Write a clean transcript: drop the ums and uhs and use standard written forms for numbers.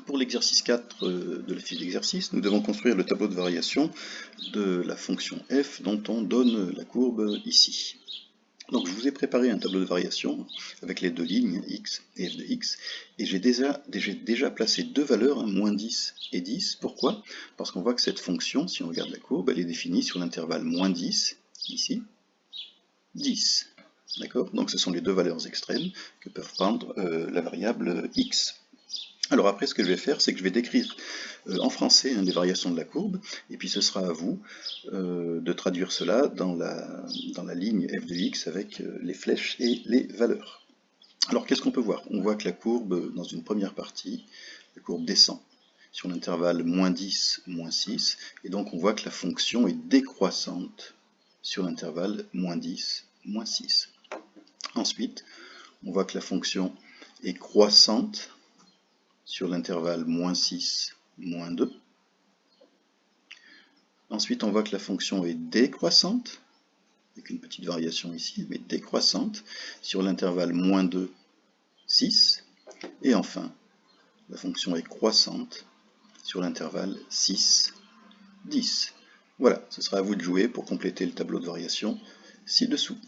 Pour l'exercice 4 de la fiche d'exercice, nous devons construire le tableau de variation de la fonction f dont on donne la courbe ici. Donc je vous ai préparé un tableau de variation avec les deux lignes x et f de x, et j'ai déjà placé deux valeurs, moins 10 et 10. Pourquoi? Parce qu'on voit que cette fonction, si on regarde la courbe, elle est définie sur l'intervalle moins 10, ici, 10. D'accord? Donc ce sont les deux valeurs extrêmes que peuvent prendre la variable x. Alors après, ce que je vais faire, c'est que je vais décrire en français les variations de la courbe, et puis ce sera à vous de traduire cela dans la ligne f de x avec les flèches et les valeurs. Alors qu'est-ce qu'on peut voir? On voit que la courbe, dans une première partie, la courbe descend sur l'intervalle moins 10, moins 6, et donc on voit que la fonction est décroissante sur l'intervalle moins 10, moins 6. Ensuite, on voit que la fonction est croissante sur l'intervalle moins 6, moins 2. Ensuite, on voit que la fonction est décroissante, avec une petite variation ici, mais décroissante, sur l'intervalle moins 2, 6. Et enfin, la fonction est croissante sur l'intervalle 6, 10. Voilà, ce sera à vous de jouer pour compléter le tableau de variation ci-dessous.